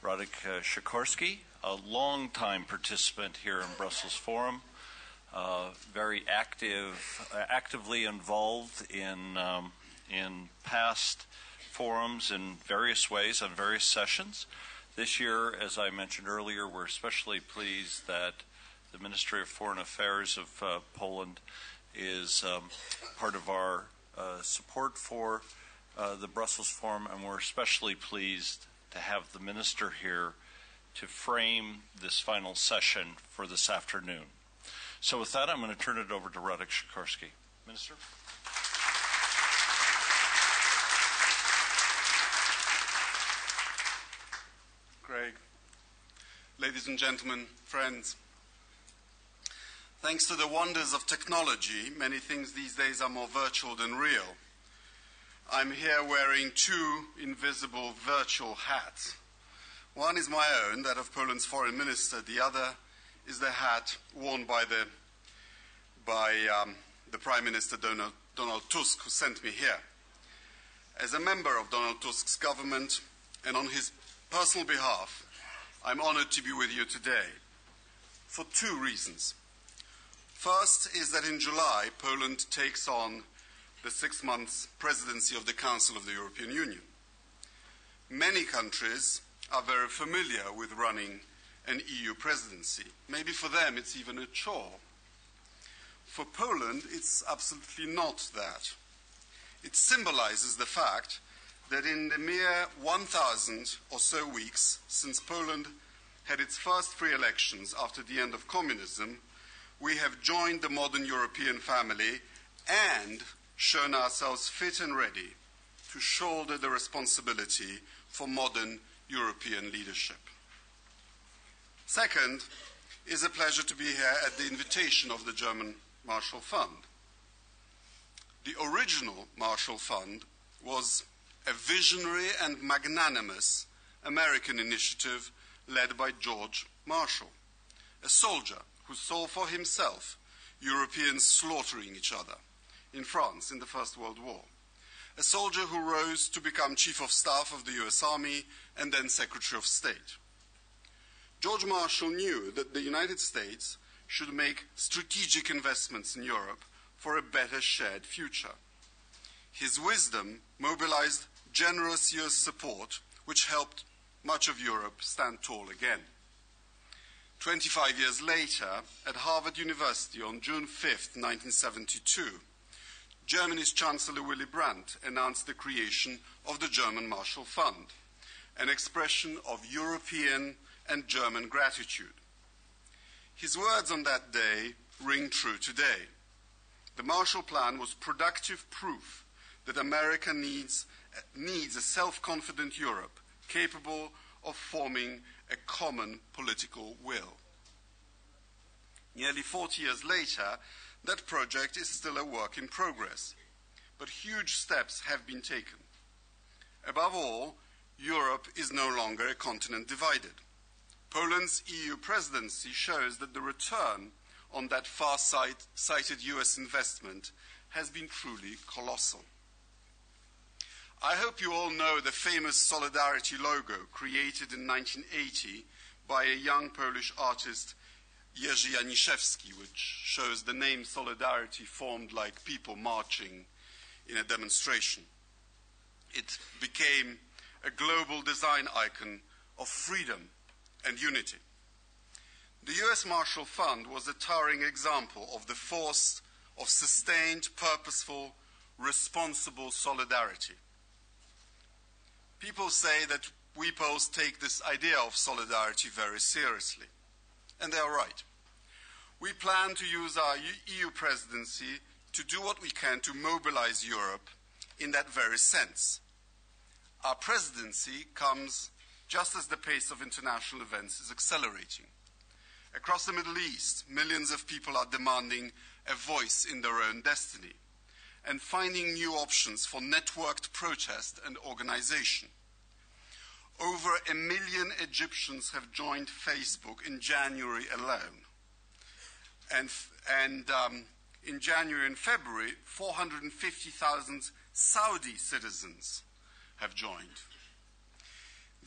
Radek Sikorski, a longtime participant here in Brussels Forum, very actively involved in past forums in various ways on various sessions. This year, as I mentioned earlier, we're especially pleased that the Ministry of Foreign Affairs of Poland is part of our support for the Brussels Forum, and we're especially pleased to have the Minister here to frame this final session for this afternoon. So with that, I'm going to turn it over to Radek Sikorski. Minister? Greg, ladies and gentlemen, friends, thanks to the wonders of technology, many things these days are more virtual than real. I'm here wearing two invisible virtual hats. One is my own, that of Poland's foreign minister. The other is the hat worn by the Prime Minister Donald Tusk, who sent me here. As a member of Donald Tusk's government and on his personal behalf, I'm honored to be with you today for two reasons. First is that in July, Poland takes on the 6 months presidency of the Council of the European Union. Many countries are very familiar with running an EU presidency. Maybe for them it's even a chore. For Poland, it's absolutely not that. It symbolizes the fact that in the mere 1,000 or so weeks since Poland had its first free elections after the end of communism, we have joined the modern European family and shown ourselves fit and ready to shoulder the responsibility for modern European leadership. Second, it's a pleasure to be here at the invitation of the German Marshall Fund. The original Marshall Fund was a visionary and magnanimous American initiative led by George Marshall, a soldier who saw for himself Europeans slaughtering each other in France in the First World War, a soldier who rose to become Chief of Staff of the US Army and then Secretary of State. George Marshall knew that the United States should make strategic investments in Europe for a better shared future. His wisdom mobilized generous US support, which helped much of Europe stand tall again. 25 years later, at Harvard University on June 5, 1972, Germany's Chancellor Willy Brandt announced the creation of the German Marshall Fund, an expression of European and German gratitude. His words on that day ring true today. The Marshall Plan was productive proof that America needs a self-confident Europe capable of forming a common political will. Nearly 40 years later, that project is still a work in progress, but huge steps have been taken. Above all, Europe is no longer a continent divided. Poland's EU presidency shows that the return on that far-sighted US investment has been truly colossal. I hope you all know the famous Solidarity logo created in 1980 by a young Polish artist, Jerzy Janiszewski, which shows the name Solidarity formed like people marching in a demonstration. It became a global design icon of freedom and unity. The US Marshall Fund was a towering example of the force of sustained, purposeful, responsible solidarity. People say that we Poles take this idea of solidarity very seriously, and they are right. We plan to use our EU presidency to do what we can to mobilize Europe in that very sense. Our presidency comes just as the pace of international events is accelerating. Across the Middle East, millions of people are demanding a voice in their own destiny and finding new options for networked protest and organization. Over 1 million Egyptians have joined Facebook in January alone. And in January and February, 450,000 Saudi citizens have joined.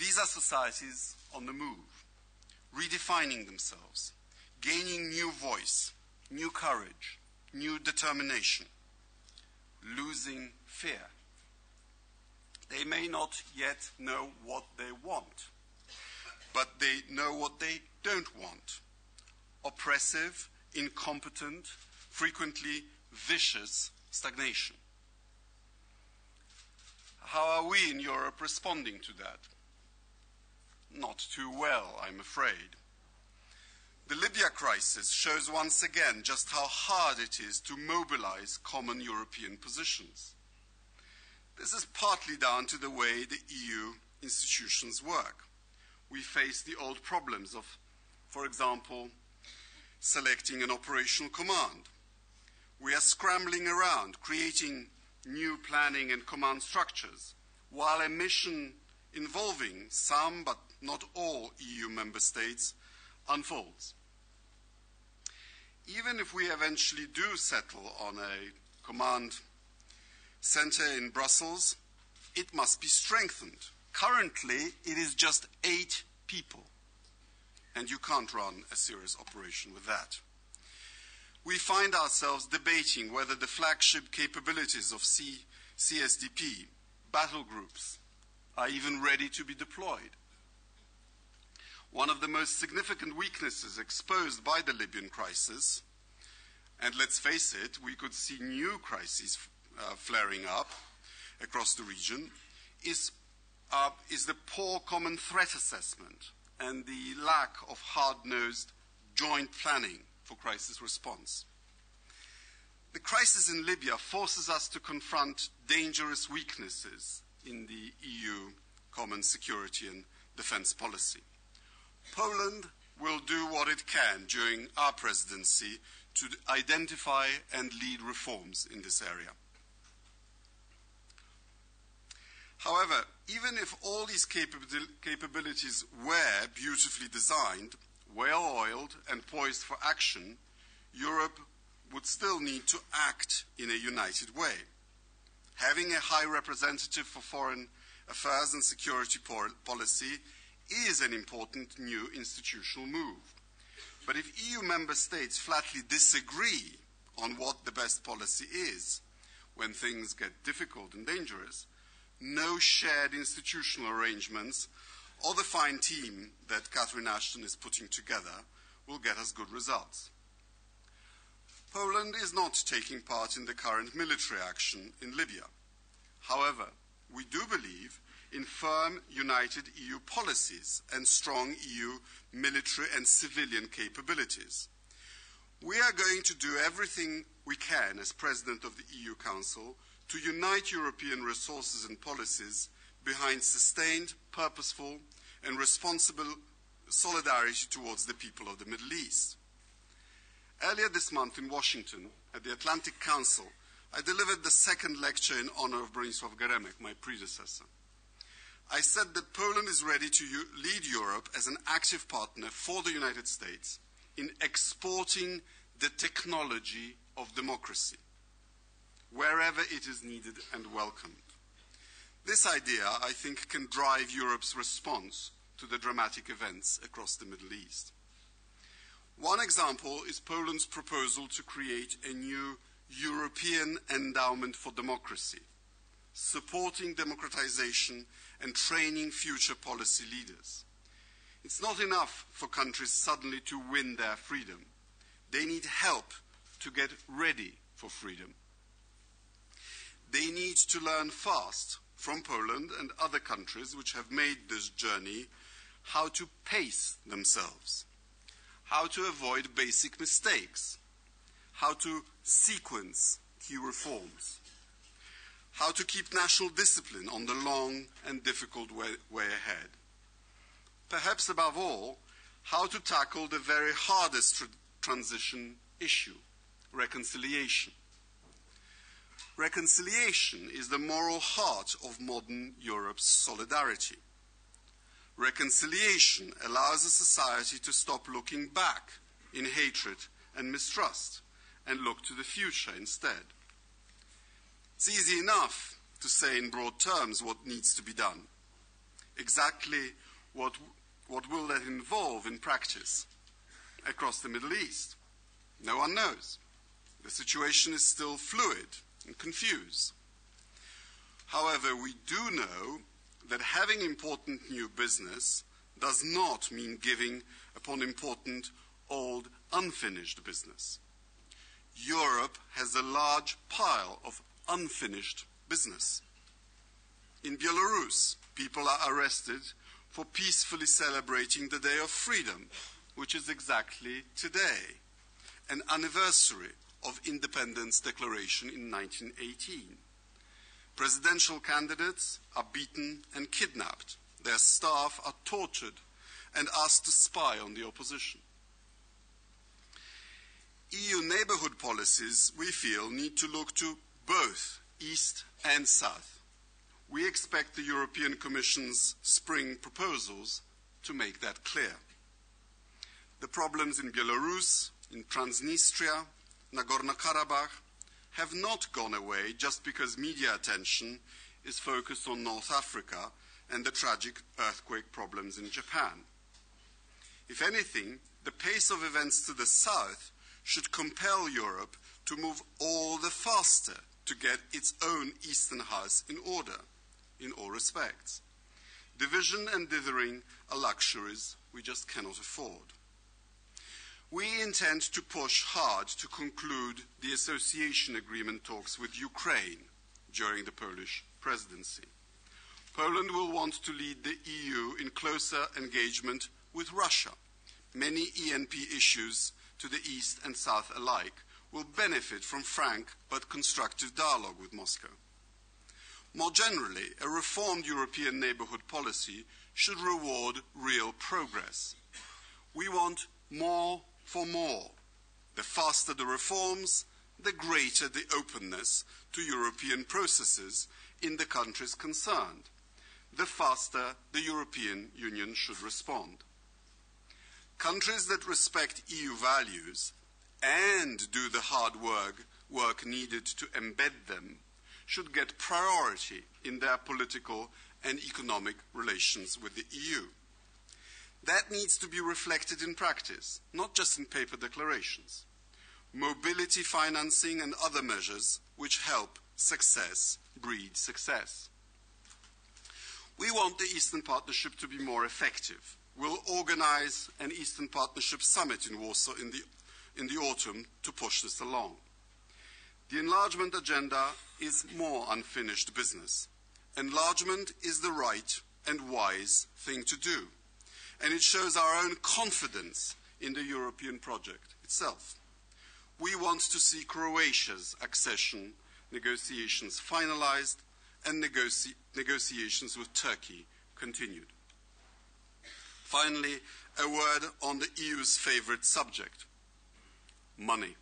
These are societies on the move, redefining themselves, gaining new voice, new courage, new determination, losing fear. They may not yet know what they want, but they know what they don't want. Oppressive, incompetent, frequently vicious stagnation. How are we in Europe responding to that? Not too well, I'm afraid. The Libya crisis shows once again just how hard it is to mobilize common European positions. This is partly down to the way the EU institutions work. We face the old problems of, for example, selecting an operational command. We are scrambling around, creating new planning and command structures, while a mission involving some, but not all, EU member states unfolds. Even if we eventually do settle on a command center in Brussels, it must be strengthened. Currently, it is just 8 people, and you can't run a serious operation with that. We find ourselves debating whether the flagship capabilities of CSDP, battle groups, are even ready to be deployed. One of the most significant weaknesses exposed by the Libyan crisis, and let's face it, we could see new crises flaring up across the region, is the poor common threat assessment and the lack of hard-nosed joint planning for crisis response. The crisis in Libya forces us to confront dangerous weaknesses in the EU common security and defense policy. Poland will do what it can during our presidency to identify and lead reforms in this area. However, even if all these capabilities were beautifully designed, well-oiled and poised for action, Europe would still need to act in a united way. Having a High Representative for Foreign Affairs and Security Policy is an important new institutional move. But if EU member states flatly disagree on what the best policy is when things get difficult and dangerous, no shared institutional arrangements or the fine team that Catherine Ashton is putting together will get us good results. Poland is not taking part in the current military action in Libya. However, we do believe in firm, united EU policies and strong EU military and civilian capabilities. We are going to do everything we can as President of the EU Council to unite European resources and policies behind sustained, purposeful, and responsible solidarity towards the people of the Middle East. Earlier this month in Washington, at the Atlantic Council, I delivered the second lecture in honor of Bronisław Geremek, my predecessor. I said that Poland is ready to lead Europe as an active partner for the United States in exporting the technology of democracy, wherever it is needed and welcomed. This idea, I think, can drive Europe's response to the dramatic events across the Middle East. One example is Poland's proposal to create a new European Endowment for Democracy, supporting democratization and training future policy leaders. It's not enough for countries suddenly to win their freedom. They need help to get ready for freedom. They need to learn fast from Poland and other countries which have made this journey how to pace themselves, how to avoid basic mistakes, how to sequence key reforms, how to keep national discipline on the long and difficult way ahead. Perhaps above all, how to tackle the very hardest transition issue, reconciliation. Reconciliation is the moral heart of modern Europe's solidarity. Reconciliation allows a society to stop looking back in hatred and mistrust and look to the future instead. It's easy enough to say in broad terms what needs to be done. Exactly what will that involve in practice across the Middle East? No one knows. The situation is still fluid and confused. However, we do know that having important new business does not mean giving upon important old unfinished business. Europe has a large pile of unfinished business. In Belarus, people are arrested for peacefully celebrating the Day of Freedom, which is exactly today, an anniversary of Independence Declaration in 1918. Presidential candidates are beaten and kidnapped. Their staff are tortured and asked to spy on the opposition. EU neighbourhood policies, we feel, need to look to both East and South. We expect the European Commission's spring proposals to make that clear. The problems in Belarus, in Transnistria, Nagorno-Karabakh have not gone away just because media attention is focused on North Africa and the tragic earthquake problems in Japan. If anything, the pace of events to the south should compel Europe to move all the faster to get its own Eastern house in order, in all respects. Division and dithering are luxuries we just cannot afford. We intend to push hard to conclude the association agreement talks with Ukraine during the Polish presidency. Poland will want to lead the EU in closer engagement with Russia. Many ENP issues to the East and South alike will benefit from frank but constructive dialogue with Moscow. More generally, a reformed European neighbourhood policy should reward real progress. We want more for more. The faster the reforms, the greater the openness to European processes in the countries concerned. The faster the European Union should respond. Countries that respect EU values and do the hard work needed to embed them should get priority in their political and economic relations with the EU. That needs to be reflected in practice, not just in paper declarations. Mobility financing and other measures which help success breed success. We want the Eastern Partnership to be more effective. We'll organize an Eastern Partnership Summit in Warsaw in the autumn to push this along. The enlargement agenda is more unfinished business. Enlargement is the right and wise thing to do, and it shows our own confidence in the European project itself. We want to see Croatia's accession negotiations finalized and negotiations with Turkey continued. Finally, a word on the EU's favorite subject, money.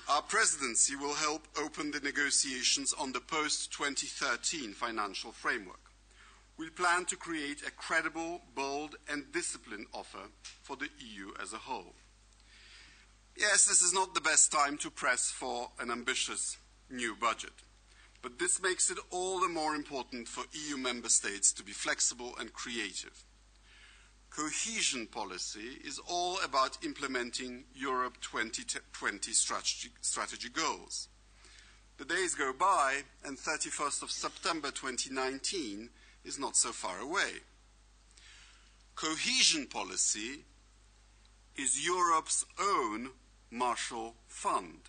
Our presidency will help open the negotiations on the post-2013 financial framework. We plan to create a credible, bold, and disciplined offer for the EU as a whole. Yes, this is not the best time to press for an ambitious new budget, but this makes it all the more important for EU member states to be flexible and creative. Cohesion policy is all about implementing Europe 2020 strategy goals. The days go by, and 31st of September 2019 is not so far away. Cohesion policy is Europe's own Marshall Fund.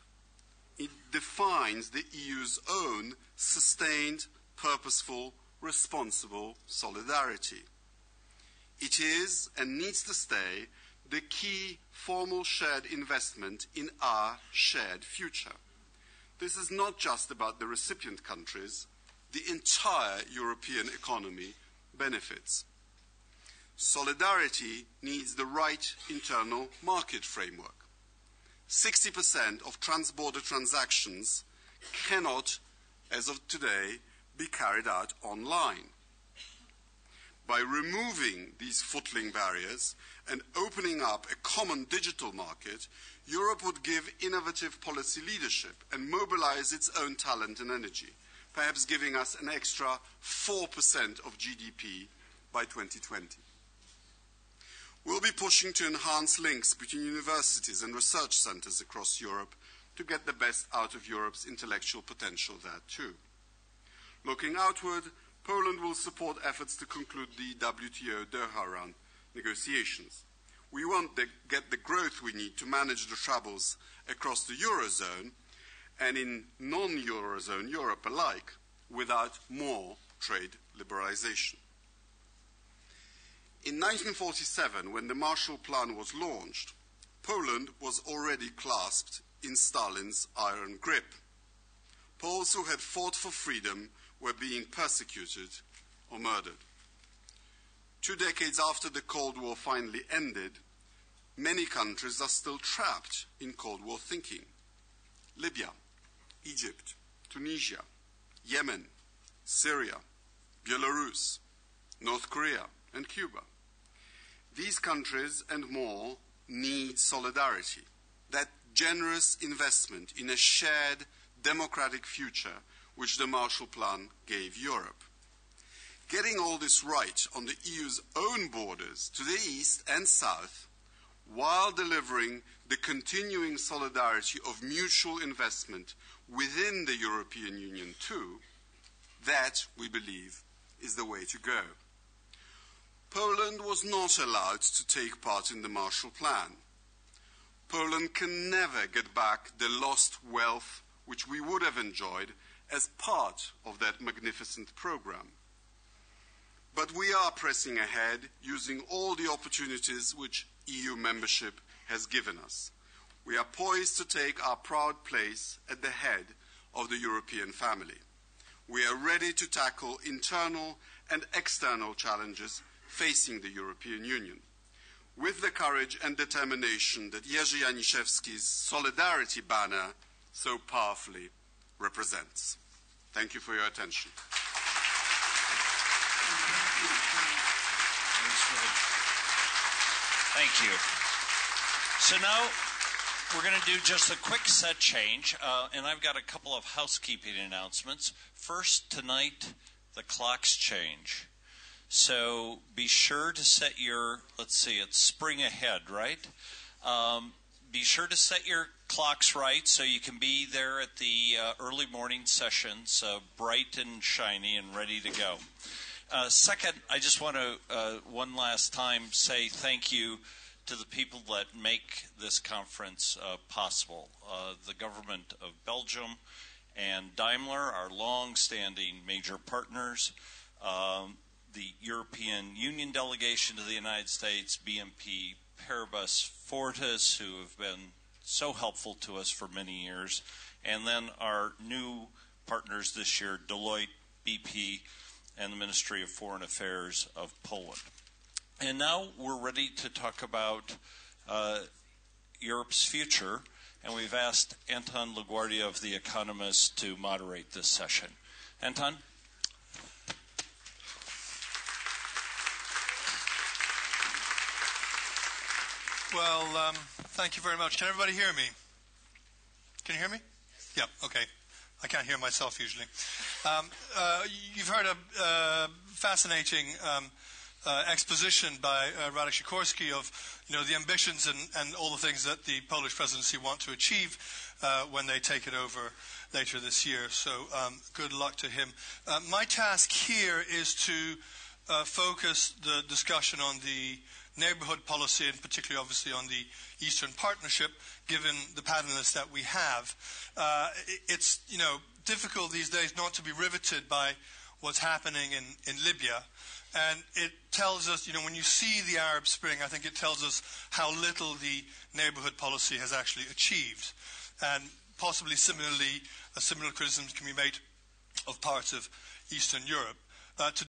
It defines the EU's own sustained, purposeful, responsible solidarity. It is, and needs to stay, the key formal shared investment in our shared future. This is not just about the recipient countries. The entire European economy benefits. Solidarity needs the right internal market framework. 60% of trans-border transactions cannot, as of today, be carried out online. By removing these footling barriers and opening up a common digital market, Europe would give innovative policy leadership and mobilize its own talent and energy. perhaps giving us an extra 4% of GDP by 2020. We'll be pushing to enhance links between universities and research centers across Europe to get the best out of Europe's intellectual potential there too. Looking outward, Poland will support efforts to conclude the WTO Doha round negotiations. We want to get the growth we need to manage the troubles across the Eurozone and in non-Eurozone Europe alike without more trade liberalization. In 1947, when the Marshall Plan was launched, Poland was already clasped in Stalin's iron grip. Poles who had fought for freedom were being persecuted or murdered. 2 decades after the Cold War finally ended, many countries are still trapped in Cold War thinking. Libya, Egypt, Tunisia, Yemen, Syria, Belarus, North Korea, and Cuba. These countries and more need solidarity, that generous investment in a shared democratic future which the Marshall Plan gave Europe. Getting all this right on the EU's own borders to the east and south, while delivering the continuing solidarity of mutual investment within the European Union too, that, we believe, is the way to go. Poland was not allowed to take part in the Marshall Plan. Poland can never get back the lost wealth which we would have enjoyed as part of that magnificent program. But we are pressing ahead using all the opportunities which EU membership has given us. We are poised to take our proud place at the head of the European family. We are ready to tackle internal and external challenges facing the European Union, with the courage and determination that Jerzy Janiszewski's Solidarity banner so powerfully represents. Thank you for your attention. Thank you. So now we're going to do just a quick set change, and I've got a couple of housekeeping announcements. First, tonight, the clocks change. So be sure to set your, let's see, it's spring ahead, right? Be sure to set your clocks right so you can be there at the early morning sessions, bright and shiny and ready to go. Second, I just want to one last time say thank you to the people that make this conference possible. The government of Belgium and Daimler, our long-standing major partners, the European Union delegation to the United States, BNP Paribas Fortis, who have been so helpful to us for many years, and then our new partners this year, Deloitte, BP, and the Ministry of Foreign Affairs of Poland. And now we're ready to talk about Europe's future, and we've asked Anton LaGuardia of The Economist to moderate this session. Anton? Well, thank you very much. Can everybody hear me? Can you hear me? Yeah, okay. I can't hear myself usually. You've heard a fascinating exposition by Radek Sikorski of the ambitions and all the things that the Polish presidency want to achieve when they take it over later this year. So good luck to him. My task here is to focus the discussion on the neighborhood policy, and particularly obviously on the Eastern Partnership, given the panelists that we have. It's difficult these days not to be riveted by what's happening in Libya. And it tells us, when you see the Arab Spring, I think it tells us how little the neighborhood policy has actually achieved. And possibly similarly, a similar criticism can be made of parts of Eastern Europe. To